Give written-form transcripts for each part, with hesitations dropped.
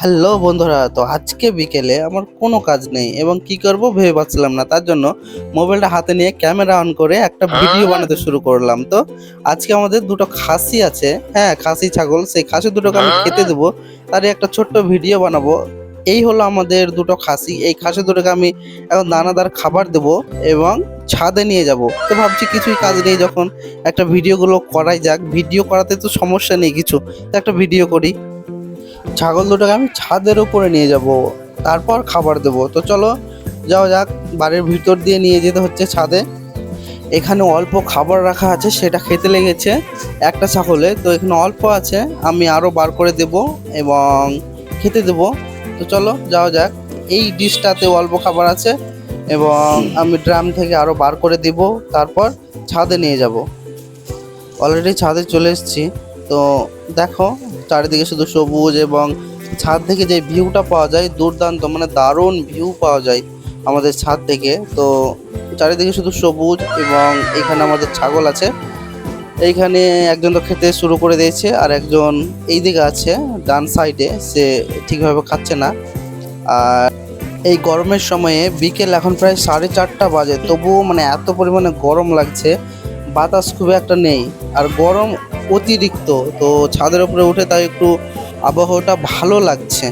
Hello বন্ধুরা, তো আজকে বিকেলে আমার কোনো কাজ নেই এবং কি করব ভেবে পাচ্ছিলাম না। তার জন্য মোবাইলটা হাতে নিয়ে ক্যামেরা অন করে একটা ভিডিও বানাতে শুরু করলাম। তো আজকে আমাদের দুটো খাসি আছে, হ্যাঁ খাসি ছাগল, সেই খাসি দুটোকে আমি খেতে দেবো, তারই একটা ছোট্ট ভিডিও বানাবো। এই হলো আমাদের দুটো খাসি। এই খাসি দুটোকে আমি এখন দানাদার খাবার দেবো এবং ছাদে নিয়ে যাব। তো ভাবছি কিছুই কাজ নেই, যখন একটা ভিডিওগুলো করাই যাক। ভিডিও করাতে তো সমস্যা নেই কিছু, তো একটা ভিডিও করি। ছাগল দুটোকে আমি ছাদের উপরে নিয়ে যাব, তারপর খাবার দেব। তো চলো যাওয়া যাক। বাড়ির ভিতর দিয়ে নিয়ে যেতে হচ্ছে ছাদে। এখানে অল্প খাবার রাখা আছে, সেটা খেতে লেগেছে একটা ছাগলে, তো এখানে অল্প আছে, আমি আরও বার করে দেব এবং খেতে দেব। তো চলো যাওয়া যাক। এই ডিশটাতে অল্প খাবার আছে এবং আমি ড্রাম থেকে আরও বার করে দেব, তারপর ছাদে নিয়ে যাব। অলরেডি ছাদে চলে এসেছি। তো দেখো চারিদিকে শুধু সবুজ এবং ছাদ থেকে যে ভিউটা পাওয়া যায় দুর্দান্ত, মানে দারুণ ভিউ পাওয়া যায় আমাদের ছাদ থেকে। তো চারিদিকে শুধু সবুজ এবং এখানে আমাদের ছাগল আছে। এইখানে একজন তো খেতে শুরু করে দিয়েছে, আর একজন এই দিকে আছে ডান সাইডে, সে ঠিকভাবে খাচ্ছে না। আর এই গরমের সময়ে বিকেল এখন প্রায় 4:30 বাজে, তবুও মানে এত পরিমাণে গরম লাগছে, বাতাস খুব একটা নেই আর গরম অতিরিক্ত। তো ছাদের উপরে উঠে তাই একটু আবহাওয়াটা ভালো লাগছে।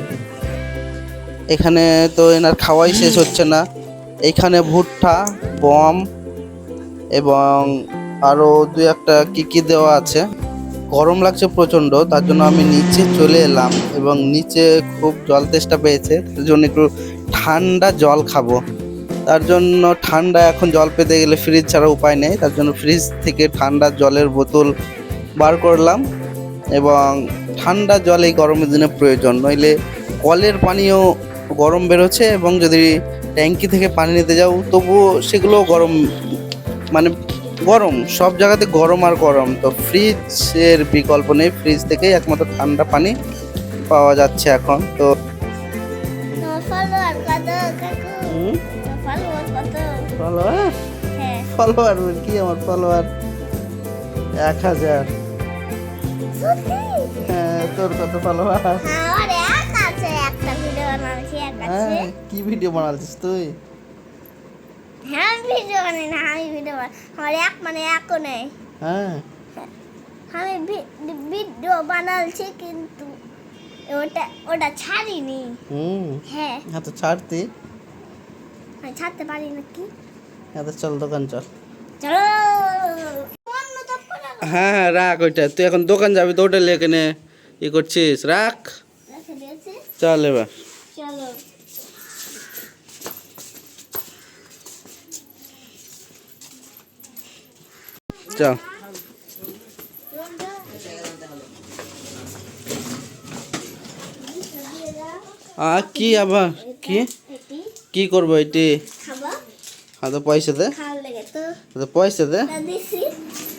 এখানে তো এনার খাওয়াই শেষ হচ্ছে না। এইখানে ভুট্টা, গম এবং আরও দুই একটা কি দেওয়া আছে। গরম লাগছে প্রচণ্ড, তার জন্য আমি নিচে চলে এলাম এবং নিচে খুব জল তেষ্টা পেয়েছে, তার জন্য একটু ঠান্ডা জল খাবো। তার জন্য ঠান্ডা এখন জল পেতে গেলে ফ্রিজ ছাড়া উপায় নেই, তার জন্য ফ্রিজ থেকে ঠান্ডা জলের বোতল বার করলাম এবং ঠান্ডা জল এই গরমের দিনে প্রয়োজন, নইলে কলের পানিও গরম বেরোচ্ছে এবং যদি ট্যাঙ্কি থেকে পানি নিতে যাও তবুও সেগুলো গরম, মানে গরম সব জায়গাতে গরম আর গরম। তো ফ্রিজের বিকল্প নেই, ফ্রিজ থেকেই একমাত্র ঠান্ডা পানি পাওয়া যাচ্ছে এখন। তো ফলোয়ার ফলোয়ার কি আমার ফলোয়ার 1000। হ্যাঁ, তোর কত ফলোয়ার? হ্যাঁ, কি ভিডিও বানাচ্ছিস তুই? হ্যাঁ ভিডিও বানাই না, আমি ভিডিও আমার এক মানে একও নেই। হ্যাঁ আমি ভিডিও বানাচ্ছি কিন্তু ওটা ছাড়িনি। হ্যাঁ হ্যাঁ, তো ছাড়তি, আমি ছাড়তে পারি না কি। হ্যাঁ তো চল দোকান চল। চলো হ্যাঁ হ্যাঁ রাখ ওইটা, তুই এখন দোকান যাবি তো ওটা লেখে নে ই করছিস, রাখ রেখে দিয়েছি। চল এবার। চলো চল। কি আবার কি করবো এটি? খাবো, হ্যাঁ তো পয়সা দে, খাওয়ার লেগে তো পয়সা দে। দিছি।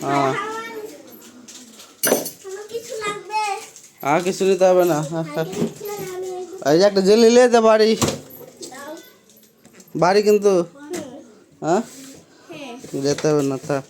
হ্যাঁ আমার কিছু লাগবে। আর কিছু নিতে হবে না। এই যে একটা জেলি লে দে বাড়ি, দাও। বাড়ি কিন্তু। হুম, হ্যাঁ হ্যাঁ যেতে হবে না, থাক।